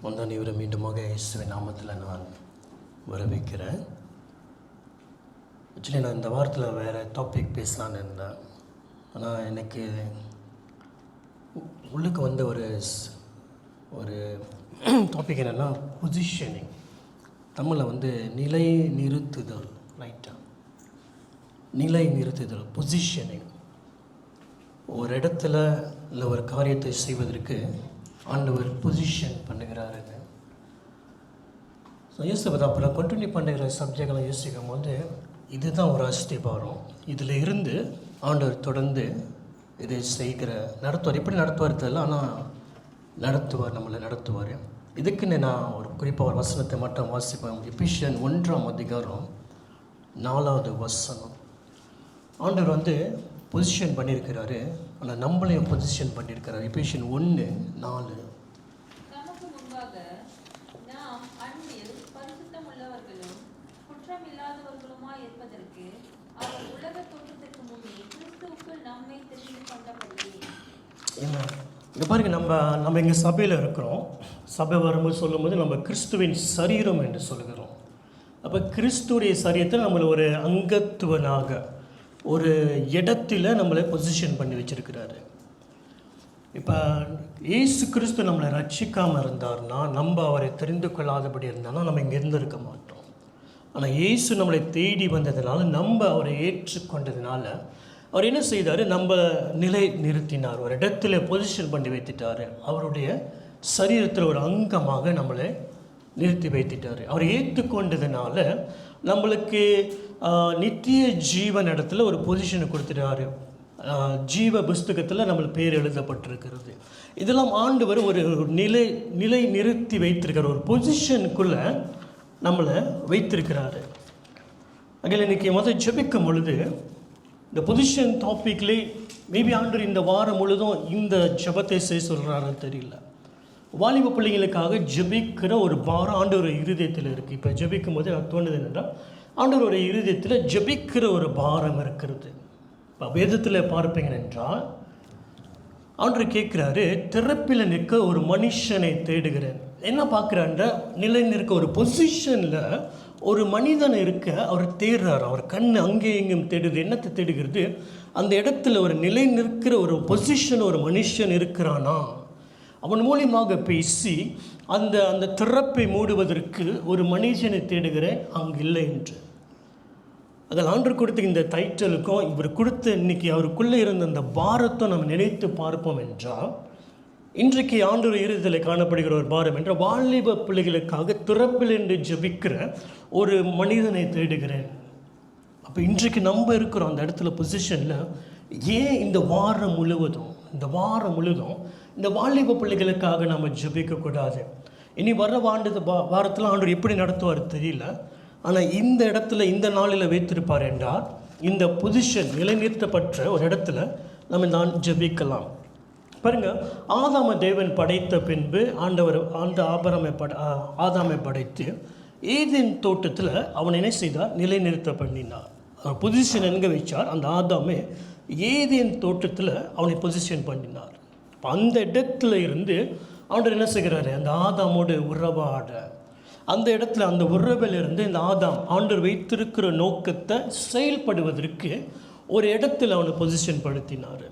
முந்தானி மீண்டுமாக இயேசுவின் நாமத்தில் நான் வரவேற்கிறேன். ஆக்சுவலி நான் இந்த வாரத்தில் வேறு டாபிக் பேசலான்னு இருந்தேன். ஆனால் எனக்கு உள்ளுக்கு வந்த ஒரு டாபிக் என்னென்னா பொசிஷனிங். தமிழில் நிலை நிறுத்துதல். ரைட்டாக நிலை நிறுத்துதல், பொசிஷனிங். ஒரு இடத்துல இல்லை ஒரு காரியத்தை செய்வதற்கு ஆண்டவர் பொசிஷன் பண்ணுகிறாருங்க. ஸோ யோசிப்பது அப்புறம் கண்டினியூ பண்ணுகிற சப்ஜெக்டெல்லாம் யோசிக்கும் போது இதுதான் ஒரு அஸ்திபாரம். இதில் இருந்து ஆண்டவர் தொடர்ந்து இதை நடத்துவார். எப்படி நடத்துவார் தெரியல, ஆனால் நடத்துவார், நம்மளை நடத்துவார். இதுக்குன்னு நான் ஒரு குறிப்பாக ஒரு வசனத்தை மட்டும் வாசிப்பேன். எபிசியன் 1:4 ஆண்டவர் பொசிஷன் பண்ணியிருக்கிறாரு, ஆனால் நம்மளையும் பொசிஷன் பண்ணியிருக்கிறாரு. எபிசியன் 1:4 நமக்கு முன்பாக நாம் அன்பில் பரிசுத்தமுள்ளவர்களும் குற்றமில்லாதவர்களுமாய் இருப்பதற்கு அவர் உலக தோற்றத்திற்கு முன்னே கிறிஸ்துவுக்குள் நம்மை தெரிந்து கொண்டபடியே. இங்கே பாருங்க, நம்ம எங்கள் சபையில் இருக்கிறோம். சபை வரும்போது சொல்லும்போது நம்ம கிறிஸ்துவின் சரீரம் என்று சொல்கிறோம். அப்போ கிறிஸ்துடைய சரீரத்தில் நம்மளை ஒரு அங்கத்துவனாக ஒரு இடத்துல நம்மளை பொசிஷன் பண்ணி வச்சுருக்கிறாரு. இப்போ இயேசு கிறிஸ்து நம்மளை ரட்சிக்காமல் இருந்தார்னா, நம்ம அவரை தெரிந்து கொள்ளாதபடி இருந்தாலும் நம்ம இங்கே இருந்திருக்க மாட்டோம். ஆனால் இயேசு நம்மளை தேடி வந்ததுனால, நம்ம அவரை ஏற்றுக்கொண்டதுனால அவர் என்ன செய்தார்? நம்ம நிலை நிறுத்தினார், ஒரு இடத்துல பொசிஷன் பண்ணி வைத்துட்டார். அவருடைய சரீரத்தில் ஒரு அங்கமாக நம்மளை நிறுத்தி வைத்துட்டார். அவரை ஏற்றுக்கொண்டதுனால நம்மளுக்கு நித்திய ஜீவன் இடத்துல ஒரு பொசிஷனை கொடுத்துட்டாரு. ஜீவ புஸ்தகத்தில் நம்மளுக்கு பேர் எழுதப்பட்டிருக்கிறது. இதெல்லாம் ஆண்டவர் ஒரு நிலை நிறுத்தி வைத்திருக்கார், ஒரு பொசிஷனுக்குள்ளே நம்மளை வைத்திருக்கிறாரு. அதில் இன்றைக்கி ஜெபிக்கும் பொழுது இந்த பொசிஷன் டாப்பிக்லே மேபி ஆண்டவர் இந்த வாரம் முழுதும் இந்த ஜெபத்தை செய்ய சொல்கிறாருன்னு தெரியல. வாலிப பிள்ளைங்களுக்காக ஜெபிக்கிற ஒரு பாரம் ஆண்டவர் இருதயத்தில் இருக்குது. இப்போ ஜெபிக்கும் போது எனக்கு தோணுது என்னென்னா, ஆண்டவர் இருதயத்தில் ஜெபிக்கிற ஒரு பாரம் இருக்கிறது. இப்போ வேதத்தில் பார்ப்பீங்க என்றால் ஆண்டவர் கேட்குறாரு, திறப்பில் நிற்க ஒரு மனுஷனை தேடுகிறேன். என்ன பார்க்குறான்ற, நிலை நிற்க ஒரு பொசிஷனில் ஒரு மனிதன் இருக்க அவர் தேடுறார். அவர் கண் அங்கே எங்கேயும் தேடுது. என்னத்தை தேடுகிறது? அந்த இடத்துல ஒரு நிலை நிற்கிற ஒரு பொசிஷன் ஒரு மனுஷன் இருக்கிறானா, அவன் மூலியமாக பேசி அந்த திறப்பை மூடுவதற்கு ஒரு மனுஷனை தேடுகிறேன், அங்கு இல்லை என்று. அதில் ஆண்டவர் கொடுத்த இந்த டைட்டலுக்கும் இவர் கொடுத்த இன்னைக்கு அவருக்குள்ளே இருந்த அந்த பாரத்தை நம்ம நினைத்து பார்ப்போம் என்றால், இன்றைக்கு ஆண்டவர் இருதயத்தில் காணப்படுகிற ஒரு பாரம் என்ற வாலிப பிள்ளைகளுக்காக திறப்பில் என்று ஜெபிக்கிற ஒரு மனிதனை தேடுகிறேன். அப்போ இன்றைக்கு நம்ம இருக்கிறோம் அந்த இடத்துல பொசிஷனில். ஏன் இந்த வாரம் முழுவதும் இந்த வாலிப பிள்ளைகளுக்காக நம்ம ஜெபிக்கக்கூடாது? இனி வர வாரத்தில் ஆண்டவர் எப்படி நடத்துவார் தெரியல. ஆனால் இந்த இடத்துல இந்த நாளில் வைத்திருப்பார் என்றால், இந்த பொசிஷன் நிலைநிறுத்தப்பட்ட ஒரு இடத்துல நம்ம நான் ஜெபிக்கலாம். பாருங்கள், ஆதாம தேவன் படைத்த பின்பு ஆண்டவர் ஆதாமை படைத்து ஏதேன் தோட்டத்தில் அவன் என்ன செய்தார்? நிலைநிறுத்த பண்ணினார். அவர் பொசிஷன் எங்கே வச்சார்? அந்த ஆதாமே ஏதேன் தோட்டத்தில் அவனை பொசிஷன் பண்ணினார். அந்த இடத்துல இருந்து ஆண்டவர் என்ன செய்கிறாரு? அந்த ஆதாமோடு உறவாட, அந்த இடத்துல அந்த உறவிலிருந்து இந்த ஆண்டவர் வைத்திருக்கிற நோக்கத்தை செயல்படுவதற்கு ஒரு இடத்துல அவனை பொசிஷன் படுத்தினார்.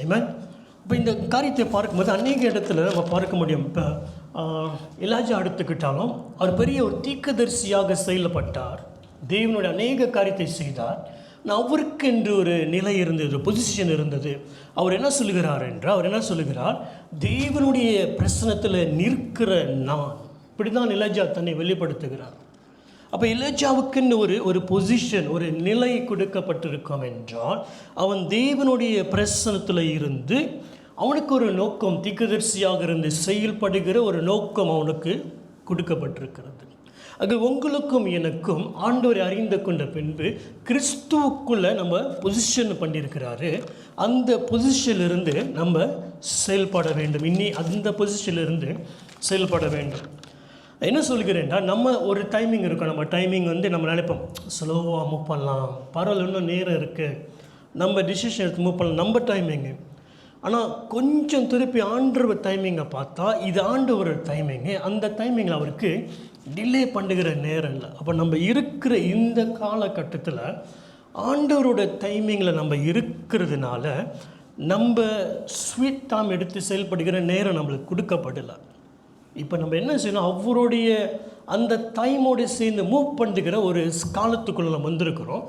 ஆமென். இப்போ இந்த காரியத்தை பார்க்கும்போது அநேக இடத்துல நம்ம பார்க்க முடியும். இப்போ எலியா எடுத்துக்கிட்டாலும் அவர் பெரிய ஒரு தீர்க்கதரிசியாக செயல்பட்டார். தேவனுடைய அநேக காரியத்தை செய்தார். அவருக்கு என்று ஒரு நிலை இருந்தது, பொசிஷன் இருந்தது. அவர் என்ன சொல்லுகிறார்? தேவனுடைய பிரசனத்தில் நிற்கிற நான், இப்படி தான் எலியா தன்னை வெளிப்படுத்துகிறார். அப்போ எலியாவுக்குன்னு ஒரு பொசிஷன், ஒரு நிலை கொடுக்கப்பட்டிருக்கும் என்றால், அவன் தேவனுடைய பிரசனத்தில் இருந்து அவனுக்கு ஒரு நோக்கம், தீர்க்கதரிசியாக இருந்து செயல்படுகிற ஒரு நோக்கம் அவனுக்கு கொடுக்கப்பட்டிருக்கிறது. அது உங்களுக்கும் எனக்கும் ஆண்டவரை அறிந்து கொண்ட பின்பு கிறிஸ்துவுக்குள்ளே நம்ம பொசிஷன் பண்ணியிருக்கிறாரு. அந்த பொசிஷனிலிருந்து நம்ம செயல்பட வேண்டும். இனி அந்த பொசிஷனிலிருந்து செயல்பட வேண்டும். என்ன சொல்கிறேன்டா, நம்ம ஒரு டைமிங் இருக்கும். நம்ம டைமிங் நம்ம நினைப்போம், ஸ்லோவாக மூவ் பண்ணலாம், பரவாயில்ல, இன்னும் நேரம் இருக்குது, நம்ம டிசிஷன் எடுத்து மூவ் பண்ணலாம், நம்ம டைமிங்கு. ஆனால் கொஞ்சம் திருப்பி ஆண்டவர் டைமிங்கை பார்த்தா இது ஆண்டவர் டைமிங்கு. அந்த டைமிங்கில் அவருக்கு டிலே பண்ணுகிற நேரம் இல்லை. அப்போ நம்ம இருக்கிற இந்த காலகட்டத்தில் ஆண்டவரோட டைமிங்கில் நம்ம இருக்கிறதுனால நம்ம ஸ்வீட் டைம் எடுத்து செயல்படுகிற நேரம் நம்மளுக்கு கொடுக்கப்படலை. இப்போ நம்ம என்ன செய்யணும், அவருடைய அந்த டைமோடு சேர்ந்து மூவ் பண்ணுகிற ஒரு காலத்துக்குள்ளே நம்ம வந்திருக்கிறோம்.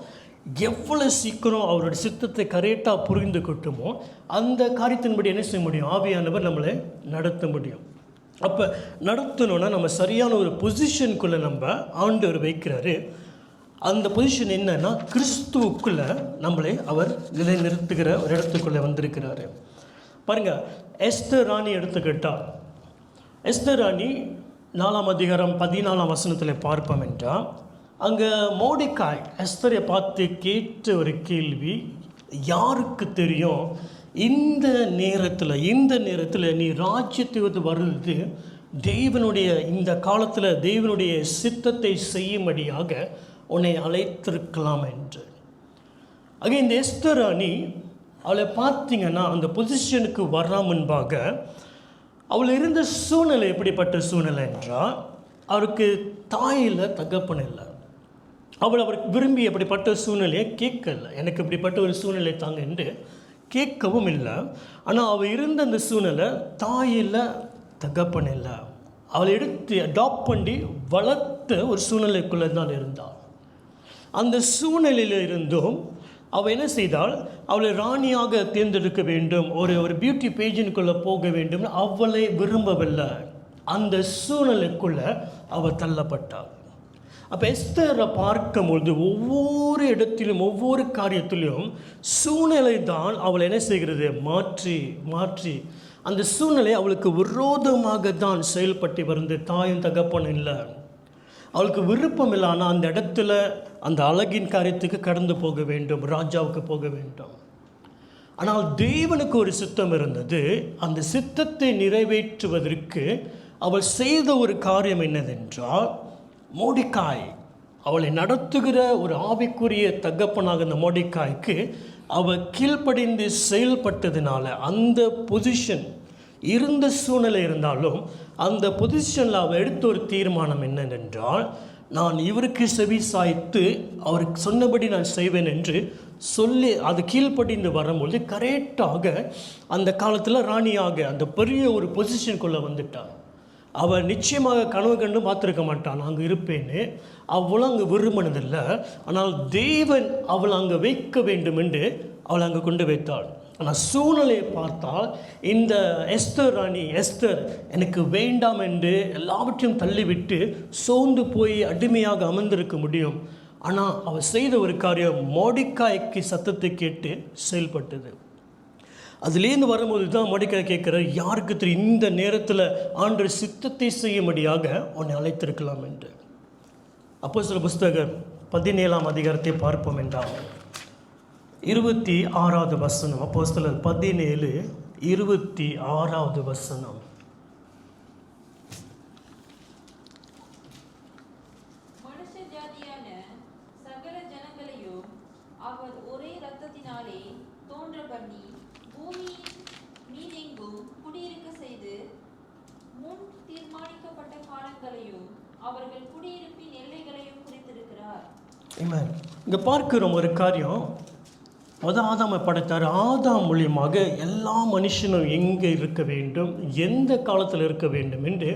எவ்வளோ சீக்கிரம் அவருடைய சித்தத்தை கரெக்டாக புரிந்து கொட்டுமோ அந்த காரியத்தின்படி என்ன செய்ய முடியும், ஆவியானவர் நம்மளை நடத்த முடியும். அப்போ நடத்தணுன்னா நம்ம சரியான ஒரு பொசிஷனுக்குள்ளே நம்ம ஆண்டவர் வைக்கிறாரு. அந்த பொசிஷன் என்னன்னா, கிறிஸ்துவுக்குள்ளே நம்மளை அவர் நிலைநிறுத்துகிற ஒரு இடத்துக்குள்ளே வந்திருக்கிறாரு. பாருங்கள், எஸ்தர் ராணி எடுத்துக்கிட்டால், எஸ்தர் ராணி 4ஆம் அதிகாரம் 14ஆம் வசனத்தில் பார்ப்போம் என்றால், அங்கே மோர்தெகாய் எஸ்தரை பார்த்து கேட்ட ஒரு கேள்வி, யாருக்கு தெரியும் இந்த நேரத்தில் நீ ராஜ்யத்தை வந்து வருது தேவனுடைய இந்த காலத்தில் தேவனுடைய சித்தத்தை செய்யும்படியாக உன்னை அழைத்திருக்கலாம் என்று. ஆக இந்த எஸ்தர் ராணி அவளை பார்த்தீங்கன்னா அந்த பொசிஷனுக்கு வர்ற முன்பாக அவள் இருந்த சூழ்நிலை எப்படிப்பட்ட சூழ்நிலை என்றால், அவருக்கு தாயில் தகப்பன் இல்லை. அவருக்கு விரும்பி அப்படிப்பட்ட சூழ்நிலையை கேட்கல, எனக்கு இப்படிப்பட்ட ஒரு சூழ்நிலை தாங்க என்று கேட்கவும் இல்லை. ஆனால் அவள் இருந்த அந்த சூழ்நிலை தாயில் தகப்பன் இல்லை. அவளை எடுத்து அடாப்ட் பண்ணி வளர்த்த ஒரு சூழ்நிலைக்குள்ளே தான் இருந்தாள். அந்த சூழ்நிலையில் இருந்தும் அவள் என்ன செய்தால், அவளை ராணியாக தேர்ந்தெடுக்க வேண்டும், ஒரு பியூட்டி பேஜினுக்குள்ளே போக வேண்டும், அவளை விரும்பவில்லை. அந்த சூழ்நிலைக்குள்ளே அவள் தள்ளப்பட்டாள். அப்போ எஸ்தரை பார்க்கும்பொழுது ஒவ்வொரு இடத்திலும் ஒவ்வொரு காரியத்திலும் சூழ்நிலை தான் அவளை என்ன செய்கிறது, மாற்றி அந்த சூழ்நிலை அவளுக்கு விரோதமாக தான் செயல்பட்டு வந்து. தாயும் தகப்பன் இல்லை, அவளுக்கு விருப்பம் இல்லை. ஆனால் அந்த இடத்துல அந்த அழகின் காரியத்துக்கு கடந்து போக வேண்டும், ராஜாவுக்கு போக வேண்டும். ஆனால் தேவனுக்கு ஒரு சித்தம் இருந்தது. அந்த சித்தத்தை நிறைவேற்றுவதற்கு அவள் செய்த ஒரு காரியம் என்னதென்றால், மோர்தெகாய் அவளை நடத்துகிற ஒரு ஆவிக்குரிய தகப்பனாக இந்த மோர்தெகாய்க்கு அவள் கீழ்ப்படிந்து செயல்பட்டதுனால அந்த பொசிஷன் இருந்த சூழ்நிலை இருந்தாலும் அந்த பொசிஷனில் அவள் எடுத்த ஒரு தீர்மானம் என்னவென்றால், நான் இவருக்கு செவி சாய்த்து அவருக்கு சொன்னபடி நான் செய்வேன் என்று சொல்லி அது கீழ்ப்படிந்து வரும்பொழுது கரெக்டாக அந்த காலத்தில் ராணியாக அந்த பெரிய ஒரு பொசிஷனுக்குள்ளே வந்துட்டாள். அவள் நிச்சயமாக கனவு கண்டு பார்த்துருக்க மாட்டான் அங்கே இருப்பேன்னு. அவளும் அங்கே விரும்பினதில்லை. ஆனால் தேவன் அவளை அங்கே வைக்க வேண்டும் என்று அவளை அங்கே கொண்டு வைத்தாள். ஆனால் சூழ்நிலையை பார்த்தால் இந்த எஸ்தர் ராணி எஸ்தர் எனக்கு வேண்டாம் என்று எல்லாவற்றையும் தள்ளிவிட்டு சோர்ந்து போய் அடிமையாக அமர்ந்திருக்க முடியும். ஆனால் அவள் செய்த ஒரு காரியம் மோர்தெகாய்க்கு சத்தத்தை கேட்டு செயல்பட்டது. அதுலேருந்து வரும்போது தான் மோர்தெகாய் கேட்குற, யாருக்கு தெரியும் இந்த நேரத்தில் ஆண்டவர் சித்தத்தை செய்யும்படியாக உன்னை அழைத்திருக்கலாம் என்று. அப்போஸ்தலர் புஸ்தகம் 17ஆம் அதிகாரத்தை பார்ப்போம் என்றால் 26வது வசனம். அப்போஸ்தலர் 17:26 வசனம். மனுஷ ஜாதியான சகல ஜனங்களையும் அவர் ஒரே இரத்தத்தினாலே தோன்ற பண்ணி பூமி மீதெங்கும் குடியிருக்க செய்து முன் தீர்மானிக்கப்பட்ட காலங்களையும் அவர்கள் குடியிருப்பின் எல்லைகளையும் குறித்திருக்கிறார். இங்கே பார்க்கிறோம் ஒரு காரியம். ஆதாமை படைத்தார். ஆதாம் மூலியமாக எல்லா மனுஷனும் எங்கே இருக்க வேண்டும், எந்த காலத்தில் இருக்க வேண்டும் என்று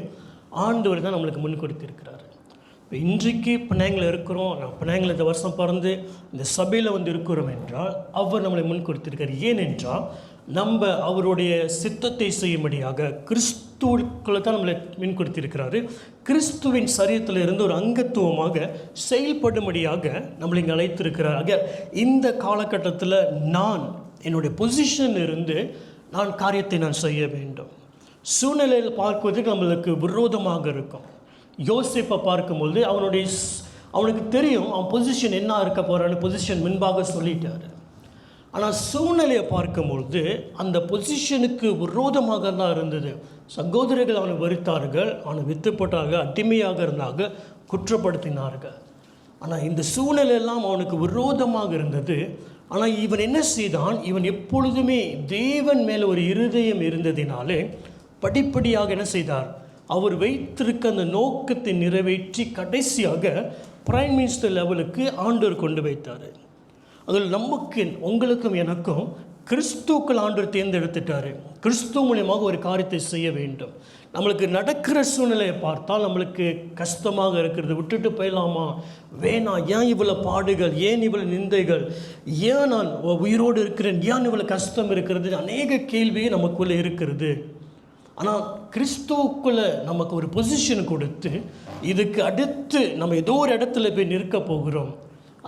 ஆண்டவர் தான் நம்மளுக்கு முன் கொடுத்திருக்கிறார். இப்போ இன்றைக்கு பிணையங்கள் இருக்கிறோம், நான் பிணையங்கள் இந்த வருஷம் பிறந்து இந்த சபையில் வந்து இருக்கிறோம் என்றால் அவர் நம்மளை முன் கொடுத்திருக்கார். ஏனென்றால் நம்ம அவருடைய சித்தத்தை செய்யும்படியாக கிறிஸ்துவுக்குள்ளே தான் நம்மளை முன் கொடுத்திருக்கிறாரு. கிறிஸ்துவின் சரீரத்தில் இருந்து ஒரு அங்கத்துவமாக செயல்படும்படியாக நம்மளை இங்கே அழைத்திருக்கிறார். ஆக இந்த காலகட்டத்தில் நான் என்னுடைய பொசிஷன் இருந்து நான் காரியத்தை நான் செய்ய வேண்டும். சூழ்நிலையில் பார்க்குவதற்கு நம்மளுக்கு விரோதமாக இருக்கும். யோசேப்பை பார்க்கும்போது அவனுக்கு தெரியும் அவன் பொசிஷன் என்ன இருக்க போகிறான்னு பொசிஷன் முன்பாக சொல்லிட்டாரு. ஆனால் சூழ்நிலையை பார்க்கும்பொழுது அந்த பொசிஷனுக்கு விரோதமாக தான் இருந்தது. சகோதரர்கள் அவனை வெறுத்தார்கள், அவனை வித்து போட்டார்கள், அடிமையாக இருந்தாங்க, குற்றப்படுத்தினார்கள். ஆனால் இந்த சூழ்நிலையெல்லாம் அவனுக்கு விரோதமாக இருந்தது. ஆனால் இவன் என்ன செய்தான், இவன் எப்பொழுதுமே தேவன் மேலே ஒரு இருதயம் இருந்ததினாலே படிப்படியாக என்ன செய்தார், அவர் வைத்திருக்க அந்த நோக்கத்தை நிறைவேற்றி கடைசியாக பிரைம் மினிஸ்டர் லெவலுக்கு ஆண்டவர் கொண்டு வைத்தார். அதில் நமக்கு, உங்களுக்கும் எனக்கும் கிறிஸ்துக்கள் ஆண்டவர் தேர்ந்தெடுத்துட்டார். கிறிஸ்துவ மூலியமாக ஒரு காரியத்தை செய்ய வேண்டும். நம்மளுக்கு நடக்கிற சூழ்நிலையை பார்த்தால் நம்மளுக்கு கஷ்டமாக இருக்கிறது. விட்டுட்டு போயிடலாமா, வேணாம், ஏன் இவ்வளோ பாடுகள், ஏன் இவ்வளோ நிந்தைகள், ஏன் நான் உயிரோடு இருக்கிறேன், ஏன் இவ்வளோ கஷ்டம் இருக்கிறது, அநேக கேள்வியே நமக்குள்ளே இருக்கிறது. ஆனால் கிறிஸ்துவுக்குள்ளே நமக்கு ஒரு பொசிஷன் கொடுத்து இதுக்கு அடுத்து நம்ம ஏதோ ஒரு இடத்துல போய் நிற்க போகிறோம்.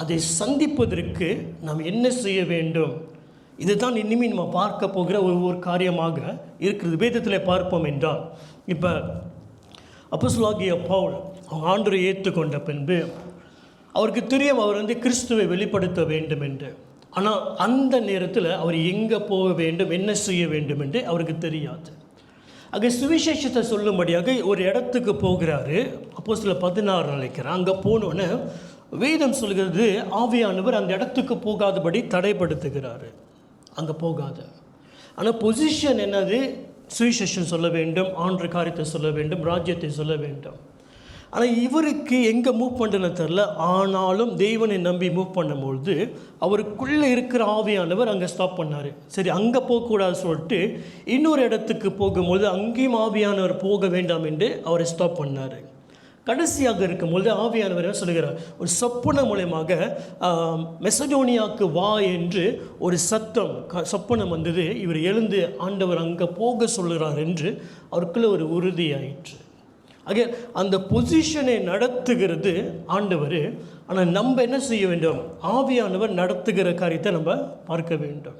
அதை சந்திப்பதற்கு நாம் என்ன செய்ய வேண்டும், இதுதான் இனிமேல் நம்ம பார்க்க போகிற ஒரு காரியமாக இருக்கிறது. வேதத்தில் பார்ப்போம் என்றால், இப்போ அப்போஸ்தலனாகிய பவுல் அவங்க ஆண்டவரை ஏற்றுக்கொண்ட பின்பு அவருக்கு தெரியும் அவர் கிறிஸ்துவை வெளிப்படுத்த வேண்டும் என்று. ஆனால் அந்த நேரத்தில் அவர் எங்கே போக வேண்டும், என்ன செய்ய வேண்டும் என்று அவருக்கு தெரியாது. அங்கே சுவிசேஷத்தை சொல்லும்படியாக ஒரு இடத்துக்கு போகிறாரு. அப்போஸ்தலர் 16 நினைக்கிறேன். அங்கே போனோன்னே வேதம் சொல்கிறது, ஆவியானவர் அந்த இடத்துக்கு போகாதபடி தடைப்படுத்துகிறாரு. அங்கே போகாத. ஆனால் பொசிஷன் என்னது, சுவிசேஷம் சொல்ல வேண்டும், ஆண்டு காரியத்தை சொல்ல வேண்டும், ராஜ்யத்தை சொல்ல வேண்டும். ஆனால் இவருக்கு எங்கே மூவ் பண்ணுன்னு தெரில. ஆனாலும் தெய்வனை நம்பி மூவ் பண்ணும்பொழுது அவருக்குள்ளே இருக்கிற ஆவியானவர் அங்கே ஸ்டாப் பண்ணார். சரி, அங்கே போகக்கூடாது சொல்லிட்டு இன்னொரு இடத்துக்கு போகும்போது அங்கேயும் ஆவியானவர் போக வேண்டாம் என்று அவரை ஸ்டாப் பண்ணார். கடைசியாக இருக்கும்போது ஆவியானவர் என்ன சொல்லுகிறார், ஒரு சொப்பனம் மூலமாக மெசடோனியாவுக்கு வா என்று ஒரு சொப்பனம் வந்தது. இவர் எழுந்து ஆண்டவர் அங்கே போக சொல்லுகிறார் என்று அவருக்குள்ளே ஒரு உறுதியாயிற்று. ஆக அந்த பொசிஷனை நடத்துகிறது ஆண்டவர். ஆனால் நம்ம என்ன செய்ய வேண்டும், ஆவியானவர் நடத்துகிற காரியத்தை நம்ம பார்க்க வேண்டும்.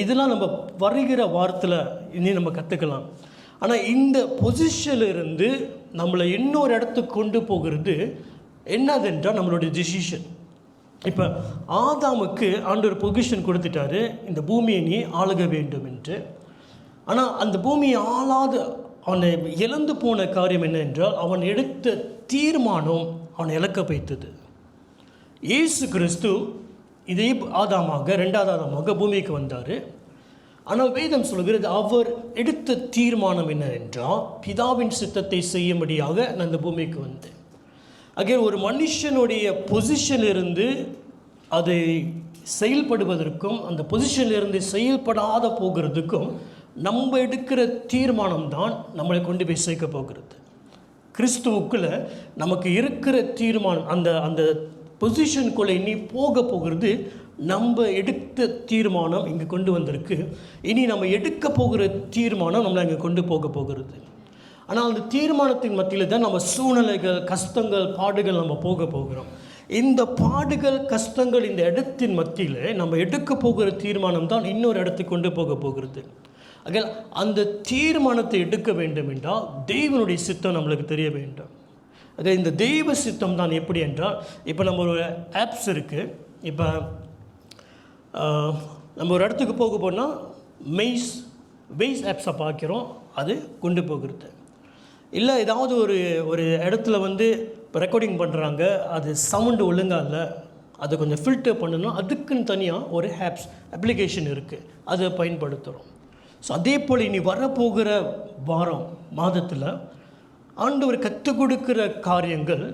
இதெல்லாம் நம்ம வருகிற வாரத்தில் இனி நம்ம கற்றுக்கலாம். ஆனால் இந்த பொசிஷனிலிருந்து நம்மளை இன்னொரு இடத்துக்கு கொண்டு போகிறது என்னதென்றால் நம்மளுடைய டிசிஷன். இப்போ ஆதாமுக்கு ஆண்டவர் பொசிஷன் கொடுத்துட்டாரு, இந்த பூமியை நீ ஆளுக வேண்டும் என்று. ஆனால் அந்த பூமியை ஆளாத அவனை இழந்து போன காரியம் என்ன என்றால், அவன் எடுத்த தீர்மானம் அவனை இழக்க வைத்தது. இயேசு கிறிஸ்து இதே ஆதாமாக, ரெண்டாவது ஆதாமாக பூமிக்கு வந்தார். ஆனால் வேதம் சொல்கிறது, அவர் எடுத்த தீர்மானம் என்ன என்றால், பிதாவின் சித்தத்தை செய்யும்படியாக நான் இந்த பூமிக்கு வந்தேன். ஆக ஒரு மனுஷனுடைய பொசிஷனிலிருந்து அதை செயல்படுவதற்கும் அந்த பொசிஷனிலிருந்து செயல்படாத போகிறதுக்கும் நம்ம எடுக்கிற தீர்மானம் தான் நம்மளை கொண்டு போய் சேர்க்க போகிறது. கிறிஸ்துவுக்குள்ளே நமக்கு இருக்கிற தீர்மானம், அந்த பொசிஷனுக்குள்ளே இனி போக போகிறது நம்ம எடுத்த தீர்மானம் இங்கே கொண்டு வந்திருக்கு. இனி நம்ம எடுக்க போகிற தீர்மானம் நம்மளை இங்கே கொண்டு போக போகிறது. ஆனால் அந்த தீர்மானத்தின் மத்தியில் தான் நம்ம சூழ்நிலைகள், கஷ்டங்கள், பாடுகள் நம்ம போக போகிறோம். இந்த பாடுகள், கஷ்டங்கள், இந்த இடத்தின் மத்தியில் நம்ம எடுக்க போகிற தீர்மானம் தான் இன்னொரு இடத்துக்கு கொண்டு போக போகிறது. ஆக அந்த தீர்மானத்தை எடுக்க வேண்டும் என்றால் தெய்வனுடைய சித்தம் நம்மளுக்கு தெரிய வேண்டும். அது இந்த தெய்வ சித்தம் தான் எப்படி என்றால், இப்போ நம்ம ஒரு ஆப்ஸ் இருக்குது. இப்போ நம்ம ஒரு இடத்துக்கு போக போனால் வெய்ஸ் ஆப்ஸை பார்க்குறோம், அது கொண்டு போகிறது. இல்லை ஏதாவது ஒரு இடத்துல இப்போ ரெக்கார்டிங் பண்ணுறாங்க, அது சவுண்டு ஒழுங்காக இல்லை, அதை கொஞ்சம் ஃபில்டர் பண்ணணும், அதுக்குன்னு தனியாக ஒரு அப்ளிகேஷன் இருக்குது, அதை பயன்படுத்துகிறோம். ஸோ அதே போல் இனி வரப்போகிற மாதத்தில் ஆண்டவர் கற்றுக் கொடுக்குற காரியங்கள்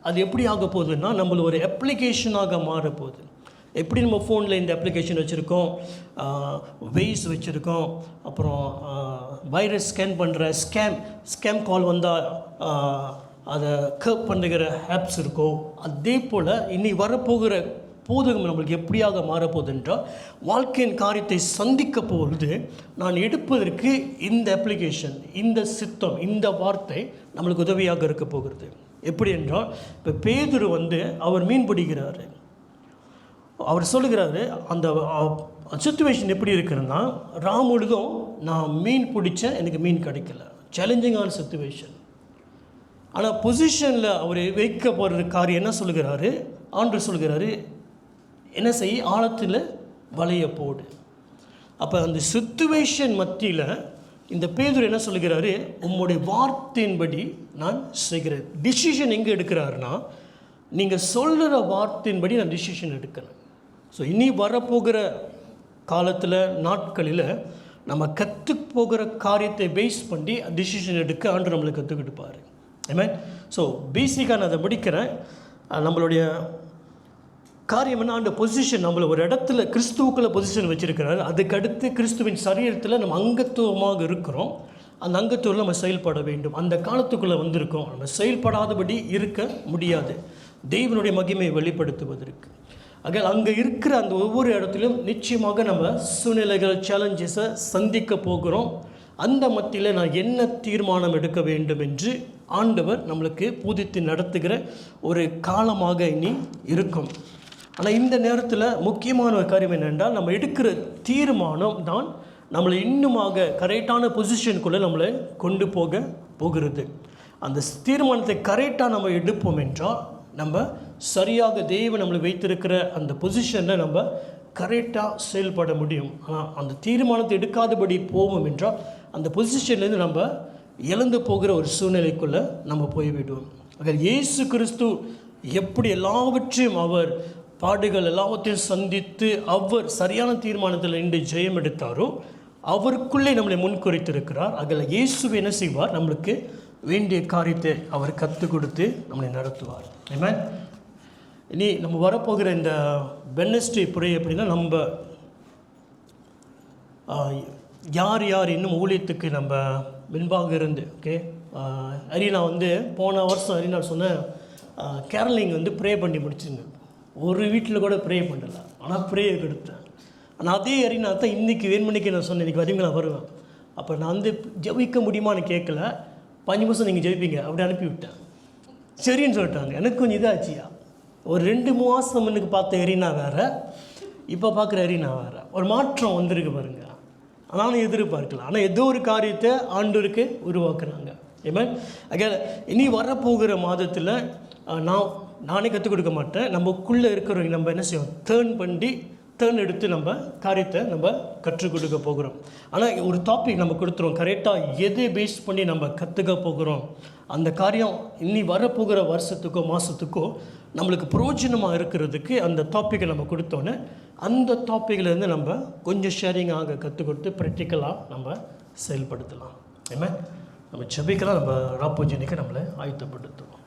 அது எப்படி ஆக போகுதுன்னா, நம்மள ஒரு அப்ளிகேஷனாக மாறப்போகுது. எப்படி நம்ம ஃபோனில் இந்த அப்ளிகேஷன் வச்சுருக்கோம், வெய்ஸ் வச்சுருக்கோம், அப்புறம் வைரஸ் ஸ்கேன் பண்ணுற ஸ்கேம் கால் வந்தால் அதை கர்ப் பண்ணுகிற ஆப்ஸ் இருக்கோ, அதே போல் இனி வரப்போகிற போதும் நம்மளுக்கு எப்படியாக மாறப்போகுது என்றால், வாழ்க்கையின் காரியத்தை சந்திக்க போகிறது நான் எடுப்பதற்கு இந்த அப்ளிகேஷன், இந்த சித்தம், இந்த வார்த்தை நம்மளுக்கு உதவியாக இருக்க போகிறது. எப்படி என்றால், இப்போ பேதுரு அவர் மீன் பிடிக்கிறார். அவர் சொல்லுகிறாரு, அந்த சிச்சுவேஷன் எப்படி இருக்குன்னா, முழுதும் நான் மீன் பிடிச்சேன், எனக்கு மீன் கிடைக்கல, சேலஞ்சிங்கான சிச்சுவேஷன். ஆனால் பொசிஷனில் அவர் வைக்க போகிற காரியம் என்ன சொல்லுகிறாரு, ஆண்டவர் சொல்லுகிறாரு, என்ன செய்ய, ஆழத்தில் வலைய போடு. அப்போ அந்த சிச்சுவேஷன் மத்தியில் இந்த பேதுரு என்ன சொல்லுகிறாரு, உம்முடைய வார்த்தையின்படி நான் செய்கிறேன். டிசிஷன் எங்கே எடுக்கிறாருன்னா, நீங்கள் சொல்கிற வார்த்தையின்படி நான் டிசிஷன் எடுக்கிறேன். ஸோ இனி வரப்போகிற காலத்தில் நாட்களில் நம்ம போகிற காரியத்தை பேஸ் பண்ணி டிசிஷன் எடுக்க ஆண்டு நம்மளுக்கு கற்றுக் கொடுப்பார். ஆமென். ஸோ பேசிக்காக நான் அதை முடிக்கிறேன். நம்மளுடைய காரியம் என்ன, அந்த பொசிஷன் நம்மளை ஒரு இடத்துல கிறிஸ்துவுக்குள்ள பொசிஷன் வச்சுருக்கிறார். அதுக்கடுத்து கிறிஸ்துவின் சரீரத்தில் நம்ம அங்கத்துவமாக இருக்கிறோம். அந்த அங்கத்துவத்தில் நம்ம செயல்பட வேண்டும். அந்த காலத்துக்குள்ளே வந்திருக்கோம். நம்ம செயல்படாதபடி இருக்க முடியாது தேவனுடைய மகிமையை வெளிப்படுத்துவதற்கு. அங்கே இருக்கிற அந்த ஒவ்வொரு இடத்துலையும் நிச்சயமாக நம்ம சூழ்நிலைகள் சேலஞ்சஸை சந்திக்க போகிறோம். அந்த மத்தியில் நான் என்ன தீர்மானம் எடுக்க வேண்டும் என்று ஆண்டவர் நம்மளுக்கு பூதித்து நடத்துகிற ஒரு காலமாக இனி இருக்கும். ஆனால் இந்த நேரத்தில் முக்கியமான ஒரு காரியம் என்னென்றால், நம்ம எடுக்கிற தீர்மானம் தான் நம்மளை இன்னுமாக கரெக்டான பொசிஷனுக்குள்ளே நம்மளை கொண்டு போகிறது. அந்த தீர்மானத்தை கரெக்டாக நம்ம எடுப்போம் என்றால் நம்ம சரியாக தேவன் நம்மளை வைத்திருக்கிற அந்த பொசிஷனில் நம்ம கரெக்டாக செயல்பட முடியும். ஆனால் அந்த தீர்மானத்தை எடுக்காதபடி போவோம் என்றால் அந்த பொசிஷன்லேருந்து நம்ம இழந்து போகிற ஒரு சூழ்நிலைக்குள்ளே நம்ம போய்விடுவோம். இயேசு கிறிஸ்து எப்படி எல்லாவற்றையும் அவர் பாடுகள் எல்லாவற்றையும் சந்தித்து அவர் சரியான தீர்மானத்தில் நின்று ஜெயம் எடுத்தாரோ அவருக்குள்ளே நம்மளை முன்குறித்திருக்கிறார். அதில் இயேசு என்ன செய்வார், நம்மளுக்கு வேண்டிய காரியத்தை அவர் கற்றுக் கொடுத்து நம்மளை நடத்துவார். ஆமென். இனி நம்ம வரப்போகிற இந்த வெட்னஸ்டே ப்ரே அப்படின்னா, நம்ம யார் யார் இன்னும் ஊழியத்துக்கு நம்ம முன்பாக இருந்து அரினா போன வருஷம் அரினா சொன்ன கேரளிங் ப்ரே பண்ணி முடிச்சுங்க. ஒரு வீட்டில் கூட ப்ரே பண்ணலை, ஆனால் ப்ரே கொடுத்தேன். ஆனால் அதே அரினா தான் இன்றைக்கி வேண்மணிக்கு நான் சொன்னேன், இன்றைக்கி வரீங்களா வருவேன். அப்போ நான் ஜெபிக்க முடியுமான்னு கேட்கல, 5 நிமிஷம் நீங்கள் ஜெயிப்பீங்க அப்படி அனுப்பிவிட்டேன். சரின்னு சொல்லிட்டாங்க. எனக்கு கொஞ்சம் இதாச்சியா, ஒரு 2-3 மாதம் முன்னுக்கு பார்த்த எரினா வேறு, இப்போ பார்க்குற எரினா வேறு, ஒரு மாற்றம் வந்திருக்கு பாருங்க. ஆனாலும் எதிர்பார்க்கலாம். ஆனால் ஏதோ ஒரு காரியத்தை ஆண்டவருக்கு உருவாக்குறாங்க. ஏமே இனி வரப்போகிற மாதத்தில் நானே கற்றுக் கொடுக்க மாட்டேன். நமக்குள்ளே இருக்கிறவங்க நம்ம என்ன செய்வோம், டேர்ன் எடுத்து நம்ம காரியத்தை நம்ம கற்றுக் கொடுக்க போகிறோம். ஆனால் ஒரு டாபிக் நம்ம கொடுத்துருவோம், கரெக்டாக எதை பேஸ் பண்ணி நம்ம கற்றுக்க போகிறோம். அந்த காரியம் இனி வரப்போகிற வருஷத்துக்கோ மாதத்துக்கோ நம்மளுக்கு பிரயோஜனமாக இருக்கிறதுக்கு அந்த டாப்பிக்கை நம்ம கொடுத்தோன்னே அந்த டாப்பிக்லேருந்து நம்ம கொஞ்சம் ஷேரிங்காக கற்றுக் கொடுத்து ப்ராக்டிக்கலாக நம்ம செயல்படுத்தலாம். ஏமே நம்ம ஜெபிக்கலாம். நம்ம ராப்போஜனிக்கு நம்மளை ஆயத்தப்படுத்துவோம்.